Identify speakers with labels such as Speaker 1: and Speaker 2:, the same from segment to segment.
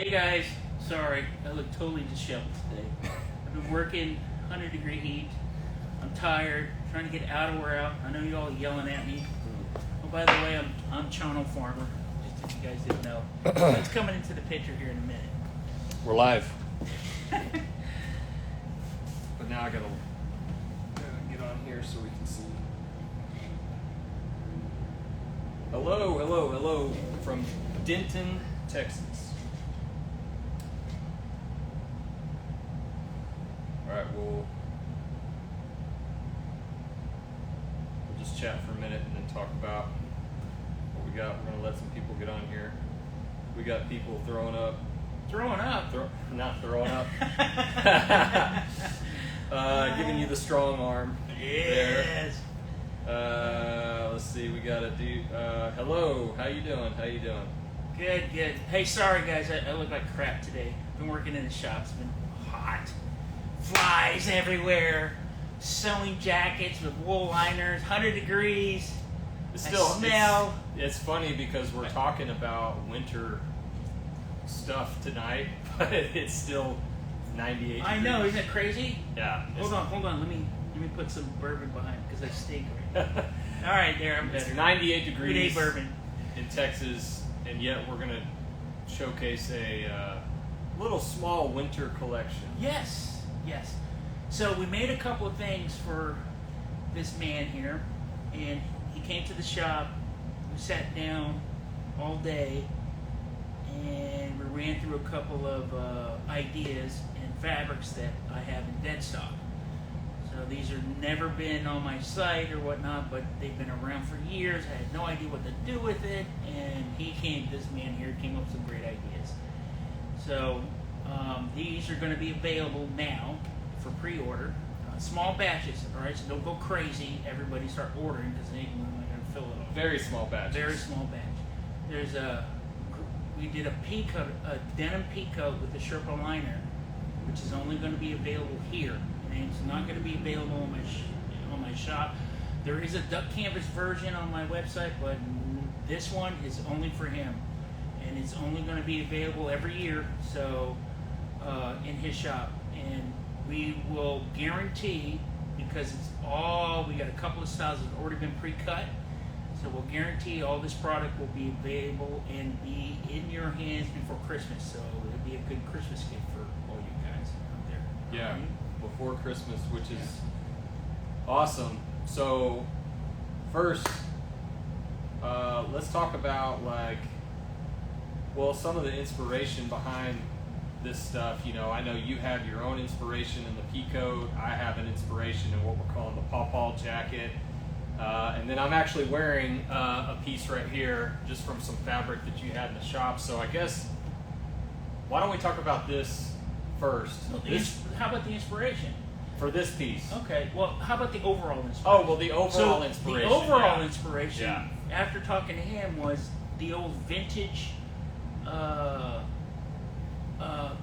Speaker 1: Hey guys, sorry, I look totally disheveled today. I've been working 100-degree heat. I'm tired, trying to get out of where out. I know you all yelling at me. Oh, by the way, I'm Ciano farmer, just if you guys didn't know. It's coming into the picture here in a minute.
Speaker 2: We're live. But now I gotta get on here so we can see. Hello from Denton, Texas. All right, we'll just chat for a minute and then talk about what we got. We're gonna let some people get on here. We got people throwing up. Not throwing up. Giving you the strong arm.
Speaker 1: Yes.
Speaker 2: There. Let's see. We got a dude. Hello. How you doing?
Speaker 1: Good. Hey, sorry guys, I look like crap today. Been working in the shop. It's been hot. Flies everywhere. Sewing jackets with wool liners. 100 degrees. Smell.
Speaker 2: It's funny because we're talking about winter stuff tonight, but it's still 98 degrees.
Speaker 1: I know, isn't it crazy?
Speaker 2: Yeah.
Speaker 1: Hold on. Let me put some bourbon behind because I stink right now. All right, there, I'm better.
Speaker 2: It's 98 degrees.
Speaker 1: We need bourbon
Speaker 2: in Texas, and yet we're gonna showcase a little small winter collection.
Speaker 1: Yes. So we made a couple of things for this man here, and he came to the shop. We sat down all day, and we ran through a couple of ideas and fabrics that I have in dead stock. So these have never been on my site or whatnot, but they've been around for years. I had no idea what to do with it, and this man here came up with some great ideas. So these are going to be available now for pre-order. Small batches, all right? So don't go crazy. Everybody start ordering because they ain't going to fill it up.
Speaker 2: Very small batches.
Speaker 1: Very small batch. We did a denim peacoat with a Sherpa liner, which is only going to be available here. And it's not going to be available on my shop. There is a duck canvas version on my website, but this one is only for him. And it's only going to be available every year, so in his shop. And we will guarantee, because we got a couple of styles that have already been pre-cut, so we'll guarantee all this product will be available and be in your hands before Christmas. So it'll be a good Christmas gift for all you guys out there.
Speaker 2: Yeah, before Christmas, which is awesome. So first, let's talk about some of the inspiration behind this stuff. You know, I know you have your own inspiration in the peacoat. I have an inspiration in what we're calling the pawpaw jacket. And then I'm actually wearing a piece right here just from some fabric that you had in the shop. So I guess, why don't we talk about this first?
Speaker 1: How about the inspiration?
Speaker 2: For this piece.
Speaker 1: Okay, well, how about the overall inspiration?
Speaker 2: Oh, well, the overall inspiration.
Speaker 1: The overall inspiration, after talking to him, was the old vintage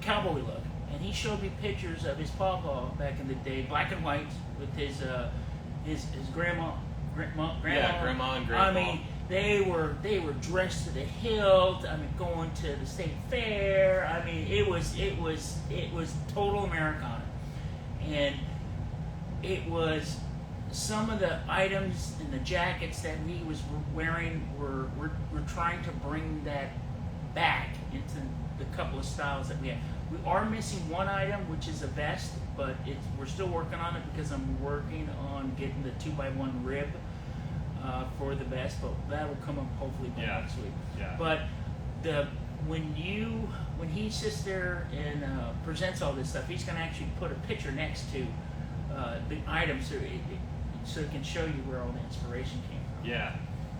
Speaker 1: cowboy look. And he showed me pictures of his pawpaw back in the day, black and white, with his grandma and grandpa. I mean, they were dressed to the hilt. I mean, going to the state fair. I mean, it was total Americana, and it was some of the items and the jackets that he was wearing we're trying to bring that back into the couple of styles that we have. We are missing one item, which is a vest, but we're still working on it because I'm working on getting the 2x1 rib for the vest, but that will come up hopefully by next week.
Speaker 2: Yeah.
Speaker 1: But when he sits there and presents all this stuff, he's going to actually put a picture next to the item so it can show you where all the inspiration came from.
Speaker 2: Yeah.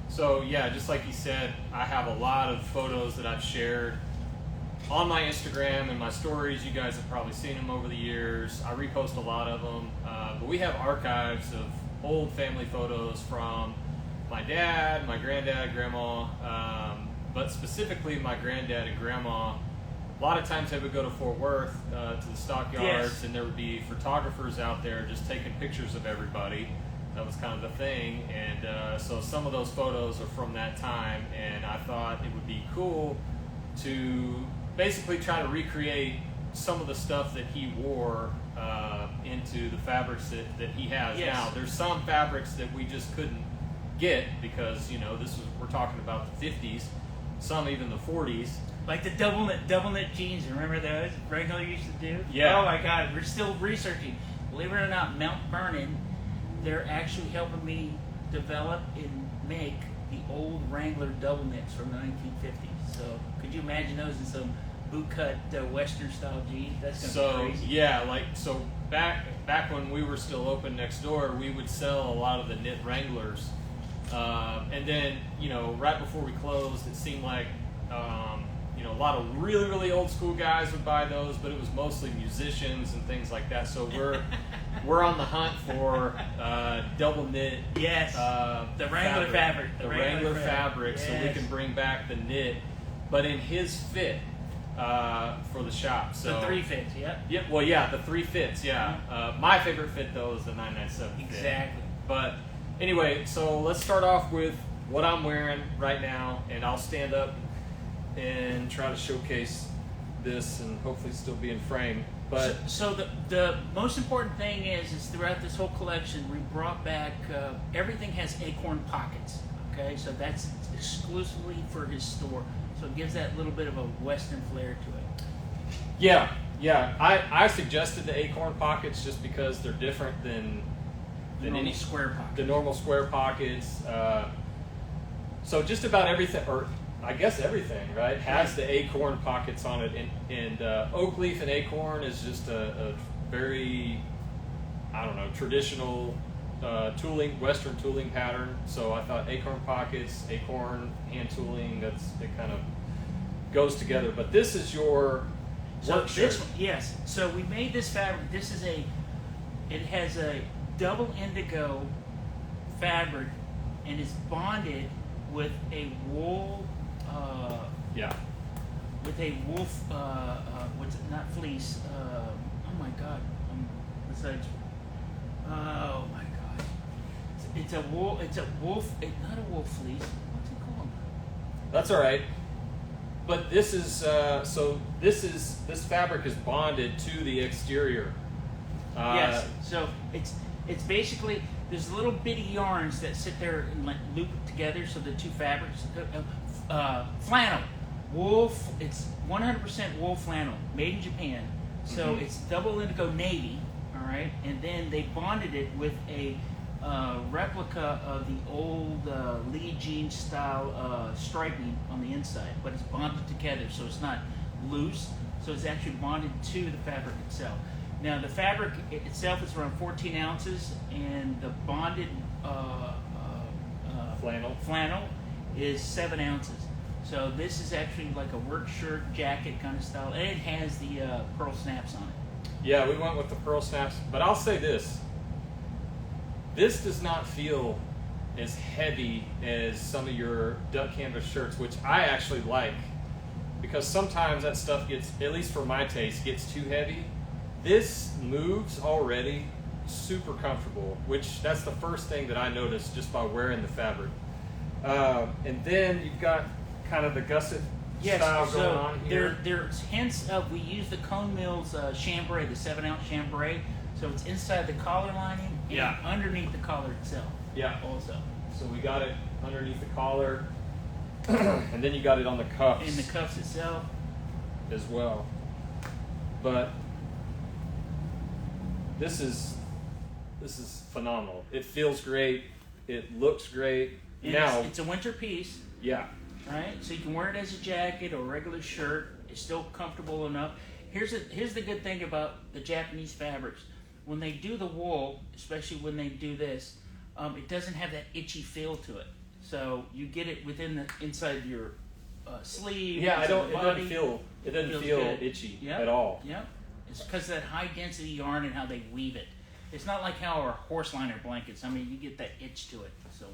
Speaker 2: So just like he said, I have a lot of photos that I've shared on my Instagram and my stories. You guys have probably seen them over the years. I repost a lot of them, but we have archives of old family photos from my dad, my granddad, grandma, but specifically my granddad and grandma. A lot of times they would go to Fort Worth to the stockyards, and there would be photographers out there just taking pictures of everybody. That was kind of the thing, and so some of those photos are from that time, and I thought it would be cool to basically try to recreate some of the stuff that he wore into the fabrics that he has now. There's some fabrics that we just couldn't get because we're talking about the 50s, some even the 40s.
Speaker 1: Like the double knit jeans. Remember those Wrangler used to do?
Speaker 2: Yeah.
Speaker 1: Oh my God, we're still researching. Believe it or not, Mount Vernon, they're actually helping me develop and make the old Wrangler double knits from the 1950s. So could you imagine those in some bootcut Western style jeans? That's gonna be crazy.
Speaker 2: Yeah, so back when we were still open next door, we would sell a lot of the knit Wranglers, and then right before we closed, it seemed like a lot of really, really old school guys would buy those, but it was mostly musicians and things like that. So we're on the hunt for double knit.
Speaker 1: Yes. The Wrangler fabric.
Speaker 2: The Wrangler fabric, yes. So we can bring back the knit, but in his fit for the shop. So
Speaker 1: the 3 fits. Yep.
Speaker 2: Yep. Well, yeah, the 3 fits. Yeah. My favorite fit though is the 997 fit.
Speaker 1: Exactly.
Speaker 2: But anyway, so let's start off with what I'm wearing right now, and I'll stand up and try to showcase this and hopefully still be in frame. But
Speaker 1: so the most important thing is throughout this whole collection we brought back everything has acorn pockets. Okay, so that's exclusively for his store. So it gives that little bit of a Western flair to it.
Speaker 2: Yeah. I suggested the acorn pockets just because they're different than any
Speaker 1: square pocket.
Speaker 2: The normal square pockets. So just about everything, or I guess everything, right, has the acorn pockets on it, and oak leaf and acorn is just a very, traditional Western tooling pattern. So I thought acorn pockets, acorn hand tooling, it kind of goes together. But this is your work shirt.
Speaker 1: Yes. So we made this fabric. It has a double indigo fabric, and it's bonded with a wool. With a wool, what's it? Not fleece. Oh my God. Besides, oh my God. It's a wool. It's a wolf. Not a wool fleece. What's it called?
Speaker 2: That's all right. But this is this fabric is bonded to the exterior.
Speaker 1: Yes. So it's basically there's little bitty yarns that sit there and loop together. So the two fabrics. Flannel, wool. It's 100% wool flannel, made in Japan. So it's double indigo navy, all right. And then they bonded it with a replica of the old Lee jean style striping on the inside, but it's bonded together, so it's not loose. So it's actually bonded to the fabric itself. Now the fabric itself is around 14 ounces, and the bonded flannel is 7 ounces. So this is actually like a work shirt, jacket kind of style, and it has the pearl snaps on it.
Speaker 2: Yeah, we went with the pearl snaps, but I'll say this. This does not feel as heavy as some of your duck canvas shirts, which I actually like, because sometimes that stuff gets, at least for my taste, gets too heavy. This moves already super comfortable, which that's the first thing that I noticed just by wearing the fabric. And then you've got kind of the gusset style going on here.
Speaker 1: There's hints of, we use the Cone Mills chambray, the 7 ounce chambray. So it's inside the collar lining and underneath the collar itself.
Speaker 2: Yeah.
Speaker 1: Also.
Speaker 2: So we got it underneath the collar, and then you got it on the cuffs.
Speaker 1: And the cuffs itself.
Speaker 2: As well. But this is phenomenal. It feels great. It looks great.
Speaker 1: And
Speaker 2: now
Speaker 1: it's a winter piece.
Speaker 2: Yeah.
Speaker 1: Right? So you can wear it as a jacket or a regular shirt. It's still comfortable enough. Here's the good thing about the Japanese fabrics. When they do the wool, especially when they do this, it doesn't have that itchy feel to it. So you get it within the inside your sleeve.
Speaker 2: Yeah, it doesn't feel
Speaker 1: good.
Speaker 2: itchy at all.
Speaker 1: Yep. It's because of that high density yarn and how they weave it. It's not like how our horse liner blankets. I mean, you get that itch to it and so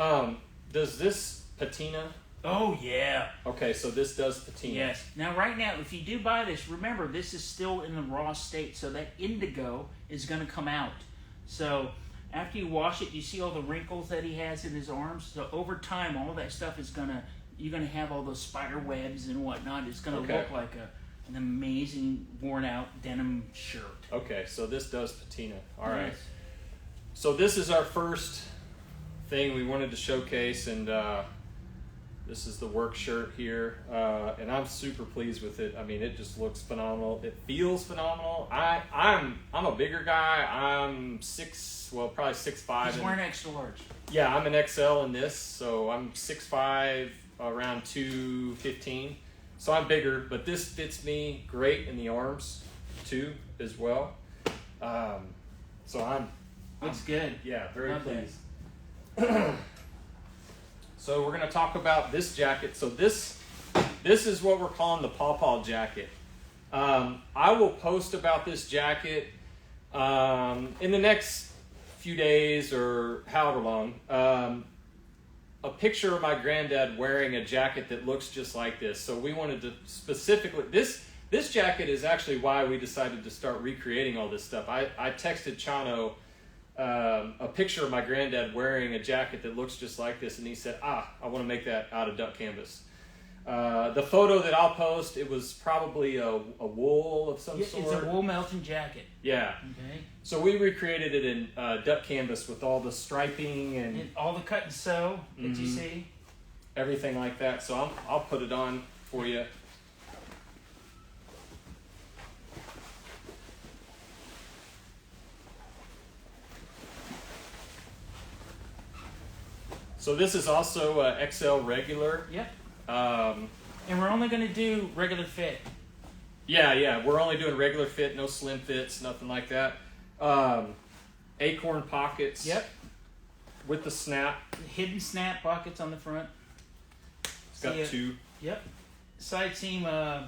Speaker 1: on.
Speaker 2: Does this patina?
Speaker 1: Oh, yeah.
Speaker 2: Okay, so this does patina.
Speaker 1: Yes. Now, right now, if you do buy this, remember, this is still in the raw state, so that indigo is going to come out. So after you wash it, you see all the wrinkles that he has in his arms? So over time, all that stuff is going to you're gonna have all those spider webs and whatnot. It's gonna
Speaker 2: Okay.
Speaker 1: look like an amazing worn out denim shirt.
Speaker 2: Okay, so this does patina. All right.
Speaker 1: Yes.
Speaker 2: So this is our first thing we wanted to showcase, and this is the work shirt here, and I'm super pleased with it. I mean, it just looks phenomenal. It feels phenomenal. I'm a bigger guy. I'm probably 6'5".
Speaker 1: He's wearing extra large.
Speaker 2: Yeah, I'm an XL in this, so I'm 6'5", around 215. So I'm bigger, but this fits me great in the arms too, as well. So
Speaker 1: Looks good.
Speaker 2: yeah, very
Speaker 1: Love that.
Speaker 2: pleased. So we're going to talk about this jacket. So this is what we're calling the pawpaw jacket. I will post about this jacket in the next few days or however long. A picture of my granddad wearing a jacket that looks just like this. So we wanted to specifically this jacket is actually why we decided to start recreating all this stuff. I texted Ciano a picture of my granddad wearing a jacket that looks just like this, and he said, I want to make that out of duck canvas. The photo that I'll post, it was probably a wool of some sort.
Speaker 1: It's a wool melting jacket.
Speaker 2: Yeah.
Speaker 1: Okay.
Speaker 2: So we recreated it in duck canvas with all the striping and
Speaker 1: all the cut and sew that you see.
Speaker 2: everything like that. So I'll put it on for you. So this is also XL regular.
Speaker 1: Yep.
Speaker 2: Um,
Speaker 1: And we're only going to do regular fit.
Speaker 2: yeah. We're only doing regular fit, no slim fits, nothing like that. Acorn pockets.
Speaker 1: Yep.
Speaker 2: With the snap.
Speaker 1: Hidden snap pockets on the front.
Speaker 2: It's got two.
Speaker 1: Yep. Side seam welt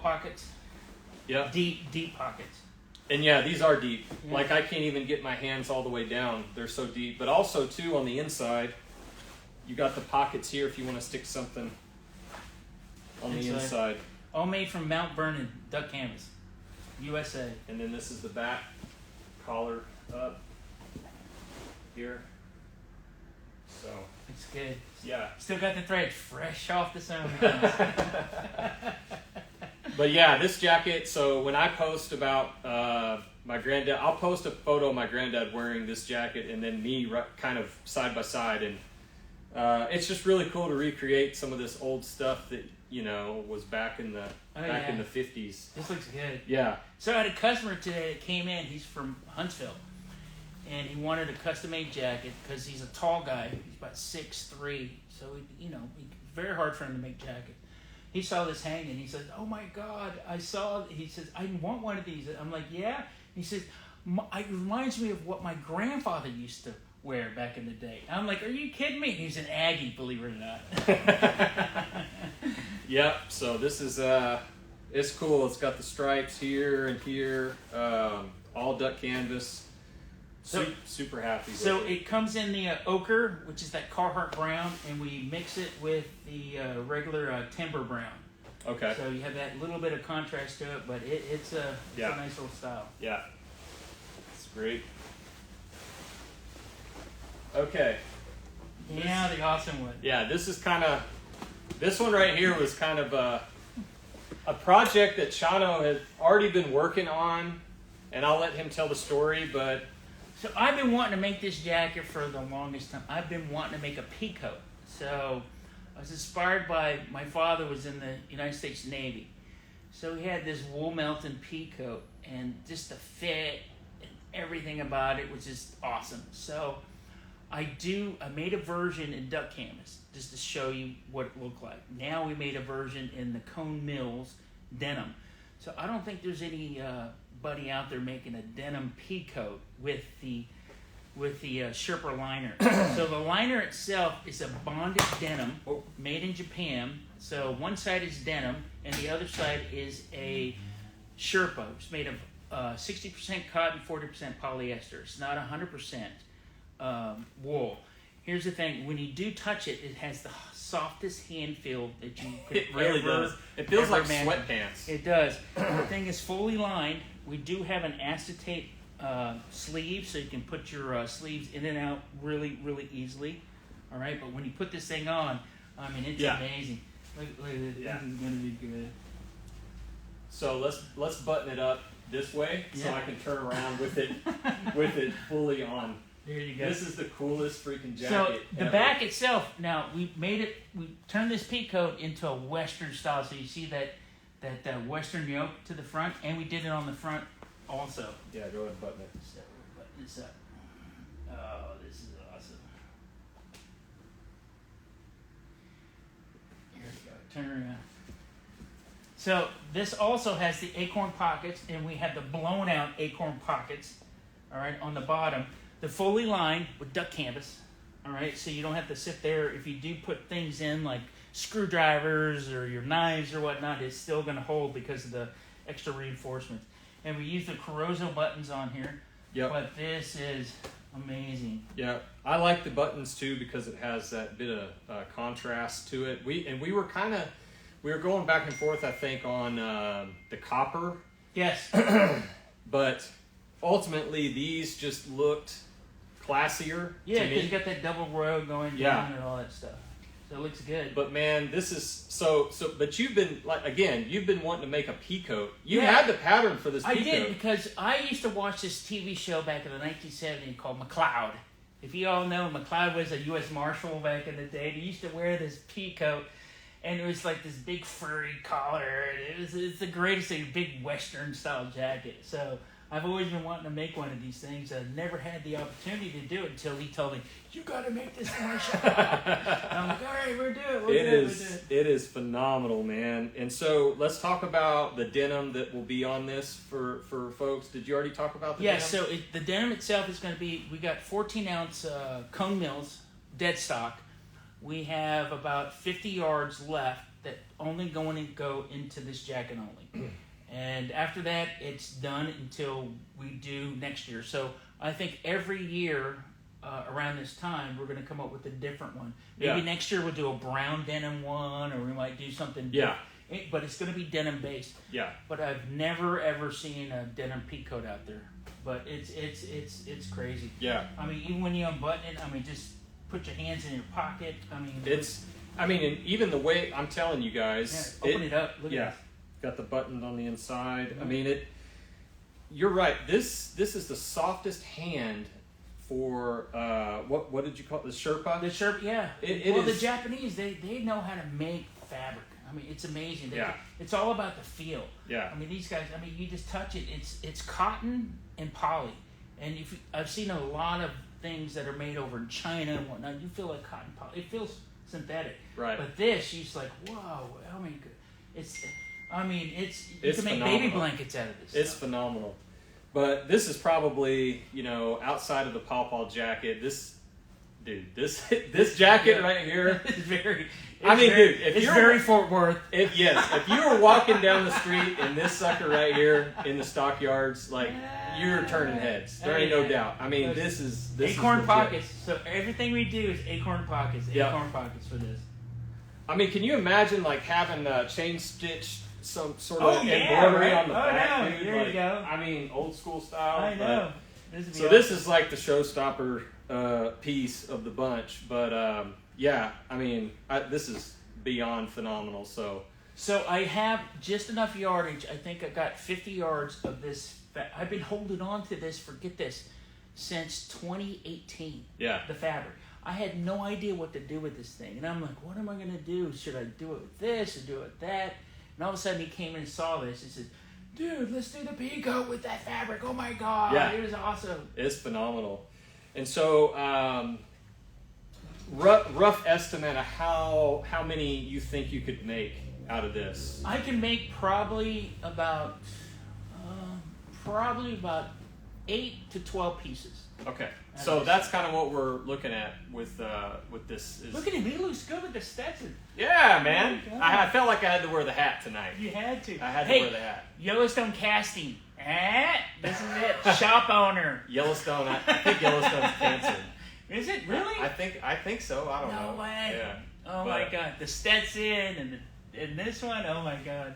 Speaker 1: pockets.
Speaker 2: Yep.
Speaker 1: Deep pockets.
Speaker 2: And yeah, these are deep.
Speaker 1: Yeah.
Speaker 2: Like I can't even get my hands all the way down. They're so deep. But also too on the inside, you got the pockets here if you want to stick something on the inside.
Speaker 1: All made from Mount Vernon duck canvas, USA.
Speaker 2: And then this is the back collar up here. So
Speaker 1: It's good.
Speaker 2: yeah.
Speaker 1: Still got the thread fresh off the sewing.
Speaker 2: But yeah, this jacket, so when I post about my granddad, I'll post a photo of my granddad wearing this jacket and then me kind of side by side. And it's just really cool to recreate some of this old stuff that, was back in the in the 50s.
Speaker 1: This looks good.
Speaker 2: Yeah.
Speaker 1: So I had a customer today that came in. He's from Huntsville. And he wanted a custom-made jacket because he's a tall guy. He's about 6'3". So, it's very hard for him to make jackets. He saw this hanging. He says, "Oh my God, he says, I want one of these." I'm like, "Yeah." He says, "It reminds me of what my grandfather used to wear back in the day." I'm like, "Are you kidding me?" He's an Aggie, believe it or not.
Speaker 2: Yep. So this is, it's cool. It's got the stripes here and here, all duck canvas. Super happy with
Speaker 1: So
Speaker 2: it.
Speaker 1: it comes in the ochre, which is that Carhartt brown, and we mix it with the regular timber brown.
Speaker 2: Okay.
Speaker 1: So you have that little bit of contrast to it, but it's a nice little style.
Speaker 2: Yeah. It's great. Okay.
Speaker 1: Yeah, the awesome one.
Speaker 2: Yeah, this one right here was kind of a project that Ciano had already been working on, and I'll let him tell the story, but...
Speaker 1: So I've been wanting to make this jacket for the longest time. I've been wanting to make a pea coat. So I was inspired by, my father was in the United States Navy. So he had this wool melting pea coat, and just the fit and everything about it was just awesome. So I made a version in duck canvas just to show you what it looked like. Now we made a version in the Cone Mills denim. So I don't think there's any buddy out there making a denim pea coat with the Sherpa liner. So the liner itself is a bonded denim made in Japan. So one side is denim and the other side is a Sherpa. It's made of 60% cotton, 40% polyester. It's not 100% wool. Here's the thing: when you do touch it, it has the softest hand feel that you could
Speaker 2: It really does. It feels like sweatpants.
Speaker 1: It does. The thing is fully lined. We do have an acetate sleeve, so you can put your sleeves in and out really, really easily. All right, but when you put this thing on, I mean, it's amazing. Look at this.
Speaker 2: Yeah.
Speaker 1: This is gonna be good.
Speaker 2: So let's button it up this way so I can turn around with it fully on.
Speaker 1: There you go.
Speaker 2: This is the coolest freaking jacket.
Speaker 1: So the
Speaker 2: ever.
Speaker 1: back itself. Now we turned this pea coat into a Western style. So you see that Western yoke to the front, and we did it on the front also.
Speaker 2: Yeah, go ahead and button it.
Speaker 1: So button this up. Oh, this is awesome. Here we go. Turn around. So this also has the acorn pockets, and we have the blown out acorn pockets, all right, on the bottom. They're fully lined with duck canvas, all right, so you don't have to sit there. If you do put things in like screwdrivers or your knives or whatnot, it's still going to hold because of the extra reinforcements. And we use the Carozzo buttons on here.
Speaker 2: Yep.
Speaker 1: But this is amazing.
Speaker 2: Yeah, I like the buttons too because it has that bit of contrast to it. We were going back and forth, I think, on the copper.
Speaker 1: Yes.
Speaker 2: But ultimately, these just looked classier.
Speaker 1: Yeah,
Speaker 2: to
Speaker 1: because
Speaker 2: me.
Speaker 1: you got that double row going down and all that stuff. So it looks good.
Speaker 2: But man, this is so. But you've been you've been wanting to make a pea coat. You
Speaker 1: Yeah.
Speaker 2: had the pattern for this.
Speaker 1: I
Speaker 2: pea
Speaker 1: did
Speaker 2: coat.
Speaker 1: because I used to watch this TV show back in the 1970s called McLeod. If you all know, McLeod was a U.S. Marshal back in the day. He used to wear this pea coat, and it was like this big furry collar. And it's the greatest thing, big Western style jacket. So I've always been wanting to make one of these things. I've never had the opportunity to do it until he told me, "You got to make this for my shop." And I'm like, "All right, we'll do it. We'll do it."
Speaker 2: It is phenomenal, man. And so let's talk about the denim that will be on this for folks. Did you already talk about the denim?
Speaker 1: Yeah, so the denim itself is going to be, we got 14-ounce cone mills, dead stock. We have about 50 yards left that only going to go into this jacket only. And after that, it's done until we do next year. So I think every year around this time, we're going to come up with a different one. Maybe next year we'll do a brown denim one, or we might do something different. But it's going to be denim based.
Speaker 2: Yeah.
Speaker 1: But I've never ever seen a denim pea coat out there. But it's crazy.
Speaker 2: Yeah.
Speaker 1: I mean, even when you unbutton it, I mean, just put your hands in your pocket.
Speaker 2: And even the way I'm telling you guys,
Speaker 1: open it up. Look at this.
Speaker 2: Got the buttons on the inside. I mean, you're right. This is the softest hand for what did you call it? The Sherpa?
Speaker 1: The Sherpa, yeah.
Speaker 2: It
Speaker 1: the
Speaker 2: is,
Speaker 1: Japanese, they know how to make fabric. I mean, it's amazing. It's all about the feel.
Speaker 2: Yeah.
Speaker 1: I mean, these guys. I mean, you just touch it. It's cotton and poly, and I've seen a lot of things that are made over in China and whatnot. You feel like cotton poly. It feels synthetic.
Speaker 2: Right.
Speaker 1: But this, you're just like, whoa. I mean, you can make
Speaker 2: phenomenal.
Speaker 1: baby blankets out of this.
Speaker 2: It's phenomenal. But this is probably, outside of the pawpaw jacket, this jacket right here.
Speaker 1: It's very.
Speaker 2: It's
Speaker 1: very Fort Worth.
Speaker 2: If you were walking down the street in this sucker right here in the stockyards, you're turning heads. There ain't no doubt. I mean, this is
Speaker 1: acorn
Speaker 2: is
Speaker 1: pockets. So everything we do is acorn pockets. Acorn pockets for this.
Speaker 2: I mean, can you imagine having chain stitch some sort of embroidery on the back, dude?
Speaker 1: There you go.
Speaker 2: I mean, old school style.
Speaker 1: I know.
Speaker 2: This is like the showstopper piece of the bunch. But this is beyond phenomenal. So
Speaker 1: I have just enough yardage. I think I got 50 yards of this. I've been holding on to this, forget this, since 2018.
Speaker 2: Yeah.
Speaker 1: The fabric. I had no idea what to do with this thing. And I'm like, what am I going to do? Should I do it with this or do it with that? And all of a sudden he came in and saw this. He says, dude, let's do the pea coat with that fabric. Oh my God.
Speaker 2: Yeah.
Speaker 1: It was awesome.
Speaker 2: It's phenomenal. And so rough estimate of how many you think you could make out of this?
Speaker 1: I can make probably about 8 to 12 pieces.
Speaker 2: Okay, so that's kind of what we're looking at with this.
Speaker 1: Look at him, he looks good with the Stetson.
Speaker 2: Yeah, man.
Speaker 1: Oh
Speaker 2: I felt like I had to wear the hat tonight.
Speaker 1: You had to.
Speaker 2: I had to wear the hat.
Speaker 1: Yellowstone Casting. This is it. Shop owner.
Speaker 2: Yellowstone. I think Yellowstone's canceled.
Speaker 1: Is it really?
Speaker 2: I think so. I don't know.
Speaker 1: No way.
Speaker 2: Yeah.
Speaker 1: Oh my God, the Stetson and this one. Oh my God.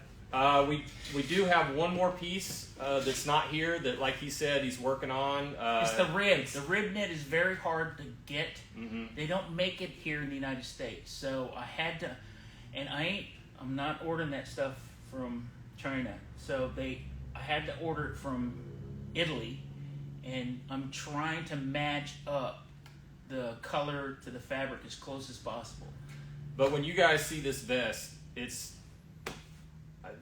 Speaker 2: We do have one more piece that's not here that, like he said, he's working on.
Speaker 1: It's the rib. The rib knit is very hard to get.
Speaker 2: Mm-hmm.
Speaker 1: They don't make it here in the United States, so I had to. And I'm not ordering that stuff from China. So I had to order it from Italy, and I'm trying to match up the color to the fabric as close as possible.
Speaker 2: But when you guys see this vest, it's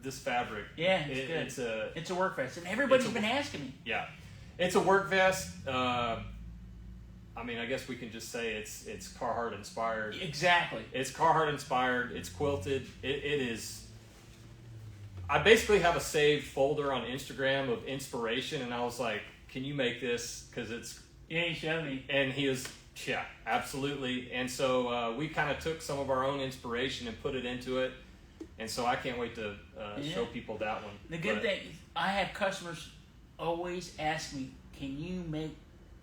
Speaker 2: this fabric.
Speaker 1: Yeah, it's good. It's a work vest, and everybody's been asking me.
Speaker 2: Yeah, it's a work vest. I mean, I guess we can just say it's Carhartt inspired.
Speaker 1: Exactly.
Speaker 2: It's Carhartt inspired. It's quilted. It is. I basically have a saved folder on Instagram of inspiration, and I was like, "Can you make this?" Because it's.
Speaker 1: Yeah, he showed me.
Speaker 2: And he was, yeah, absolutely. And so we kind of took some of our own inspiration and put it into it. And so I can't wait to show people that one.
Speaker 1: The good thing is I have customers always ask me, "Can you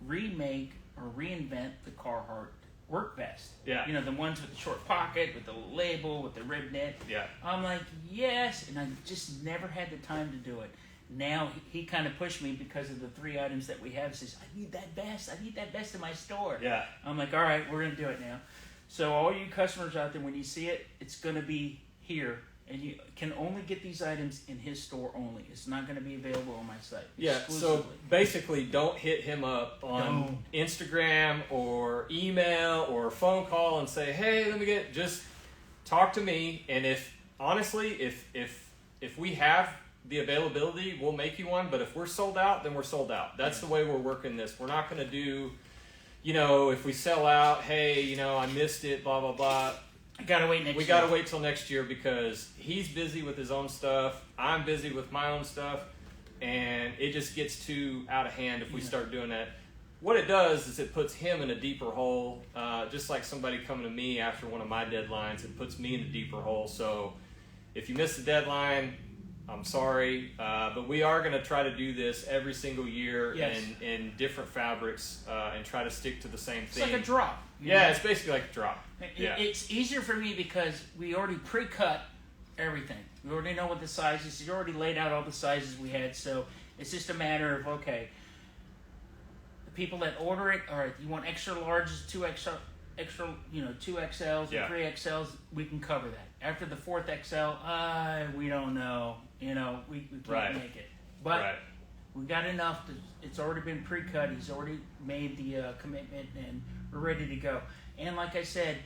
Speaker 1: remake or reinvent the Carhartt work vest?"
Speaker 2: Yeah.
Speaker 1: You know, the ones with the short pocket, with the label, with the rib knit.
Speaker 2: Yeah.
Speaker 1: I'm like, yes, and I just never had the time to do it. Now he kind of pushed me because of the 3 items that we have. He says, I need that vest in my store.
Speaker 2: Yeah.
Speaker 1: I'm like, all right, we're going to do it now. So all you customers out there, when you see it, it's going to be here. And you can only get these items in his store only. It's not going to be available on my site.
Speaker 2: Yeah, so basically don't hit him up on Instagram or email or phone call and say, hey, just talk to me. And if we have the availability, we'll make you one. But if we're sold out, then we're sold out. That's the way we're working this. We're not going to do, if we sell out, hey, I missed it, blah, blah, blah.
Speaker 1: We gotta wait
Speaker 2: till next year because he's busy with his own stuff. I'm busy with my own stuff, and it just gets too out of hand if we start doing that. What it does is it puts him in a deeper hole, just like somebody coming to me after one of my deadlines. It puts me in a deeper hole. So if you miss the deadline, I'm sorry, but we are going to try to do this every single year in different fabrics and try to stick to the same thing.
Speaker 1: It's like a drop.
Speaker 2: It's basically like a drop.
Speaker 1: It's easier for me because we already pre-cut everything. We already know what the sizes. He already laid out all the sizes we had, so it's just a matter of, okay, the people that order it, all right, you want extra larges, 2XLs and 3XLs, we can cover that. After the 4th XL, we don't know. We can't make it. But we got enough. It's already been pre-cut. He's already made the commitment, and we're ready to go. And like I said,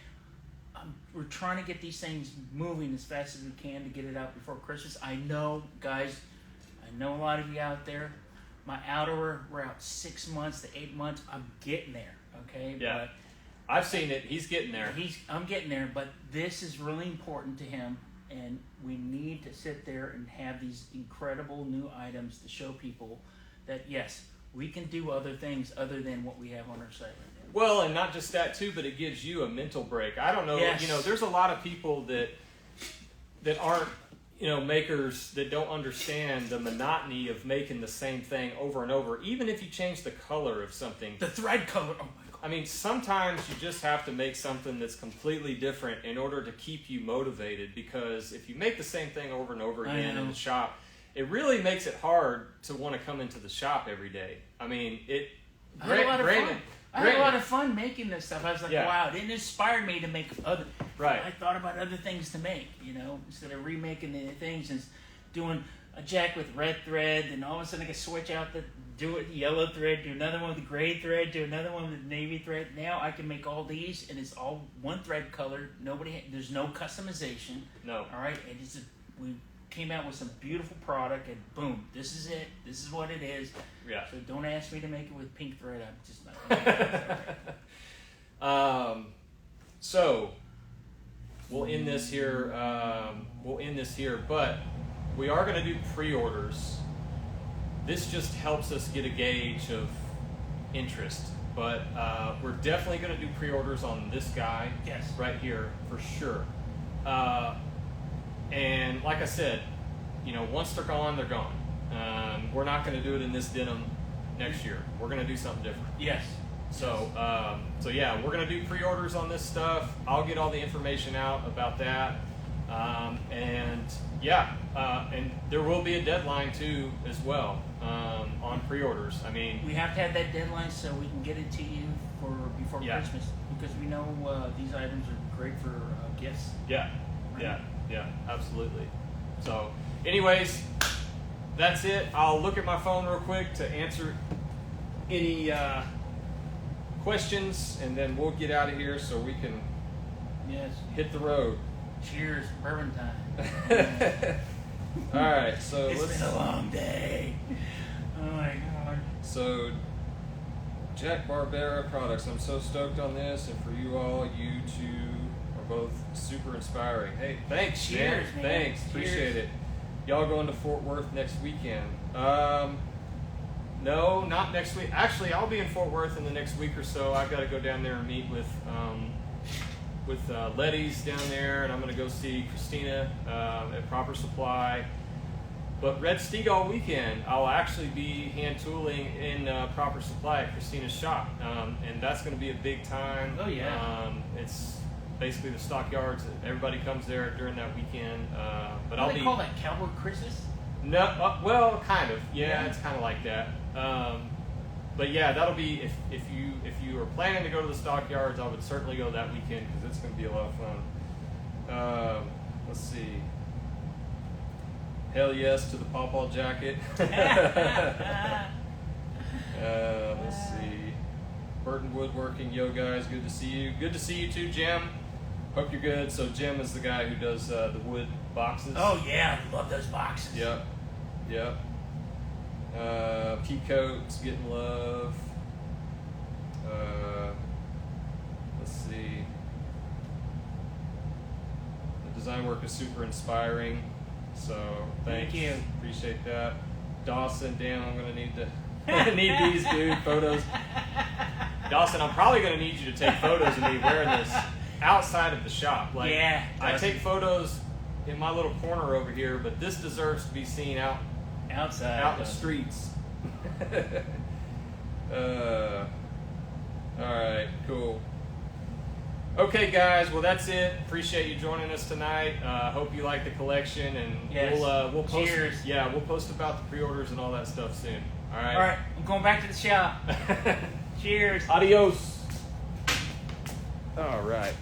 Speaker 1: we're trying to get these things moving as fast as we can to get it out before Christmas. I know, guys, a lot of you out there, my outerwear, we're out 6 months to 8 months. I'm getting there, okay?
Speaker 2: Yeah.
Speaker 1: But
Speaker 2: I've seen it. He's getting there.
Speaker 1: I'm getting there, but this is really important to him, and we need to sit there and have these incredible new items to show people that, yes, we can do other things other than what we have on our site right now.
Speaker 2: Well, and not just that, too, but it gives you a mental break. I don't know, there's a lot of people that aren't, makers that don't understand the monotony of making the same thing over and over, even if you change the color of something.
Speaker 1: The thread color, oh my God.
Speaker 2: I mean, sometimes you just have to make something that's completely different in order to keep you motivated, because if you make the same thing over and over again in the shop, it really makes it hard to want to come into the shop every day. I mean,
Speaker 1: I had a lot of fun making this stuff. I was like, wow, it inspired me to make other.
Speaker 2: Right.
Speaker 1: I thought about other things to make, instead of remaking the things and doing a jack with red thread, and all of a sudden I could switch out do it yellow thread, do another one with the gray thread, do another one with navy thread. Now I can make all these, and it's all one thread color. There's no customization.
Speaker 2: No.
Speaker 1: All right, and we came out with some beautiful product, and boom, this is it. This is what it is.
Speaker 2: Yeah.
Speaker 1: So don't ask me to make it with pink thread. I'm just not going to do it.
Speaker 2: So we'll end this here. But we are going to do pre-orders. This just helps us get a gauge of interest. But we're definitely going to do pre-orders on this guy.
Speaker 1: Yes.
Speaker 2: Right here for sure. And like I said, once they're gone, they're gone. We're not going to do it in this denim next year. We're going to do something different.
Speaker 1: Yes.
Speaker 2: So yeah, we're going to do pre-orders on this stuff. I'll get all the information out about that. And yeah, and there will be a deadline too as well on pre-orders. I mean,
Speaker 1: we have to have that deadline so we can get it to you before Christmas, because we know these items are great for gifts.
Speaker 2: Yeah, right? Yeah, absolutely. So, anyways, that's it. I'll look at my phone real quick to answer any questions, and then we'll get out of here so we can hit the road.
Speaker 1: Cheers, bourbon time.
Speaker 2: All right, so
Speaker 1: it's been a long day. Oh my God.
Speaker 2: So, Jack Barbera products. I'm so stoked on this, and for you all, you two are both super inspiring. Hey, thanks.
Speaker 1: Cheers, man.
Speaker 2: Thanks.
Speaker 1: Cheers.
Speaker 2: Appreciate it. Y'all going to Fort Worth next weekend? No, not next week. Actually, I'll be in Fort Worth in the next week or so. I've got to go down there and meet with Letty's down there, and I'm going to go see Christina at Proper Supply. But Red Steag all weekend, I'll actually be hand tooling in Proper Supply at Christina's shop, and that's going to be a big time.
Speaker 1: Oh yeah.
Speaker 2: It's basically the stockyards. Everybody comes there during that weekend. But
Speaker 1: I'll call that Cowboy Christmas?
Speaker 2: No, well, kind of. Yeah, it's kind of like that. But yeah, that'll be if you are planning to go to the stockyards, I would certainly go that weekend because it's going to be a lot of fun. Let's see. Hell yes to the pawpaw jacket. Let's see. Burton Woodworking, yo guys, good to see you. Good to see you too, Jim. Hope you're good. So Jim is the guy who does the wood boxes.
Speaker 1: Oh yeah, love those boxes.
Speaker 2: Yep. Peacoat's getting love. Let's see. The design work is super inspiring. So thanks.
Speaker 1: Thank you.
Speaker 2: Appreciate that. Dawson, damn, I'm gonna need to need these dude photos. Dawson, I'm probably gonna need you to take photos of me wearing this outside of the shop. Like,
Speaker 1: yeah,
Speaker 2: I take photos in my little corner over here, but this deserves to be seen
Speaker 1: outside,
Speaker 2: out in the streets. All right, cool. Okay, guys. Well, that's it. Appreciate you joining us tonight. Hope you like the collection, and we'll post.
Speaker 1: Cheers.
Speaker 2: Yeah, we'll post about the pre-orders and all that stuff soon. All right.
Speaker 1: All right. I'm going back to the shop. Cheers.
Speaker 2: Adios. All right.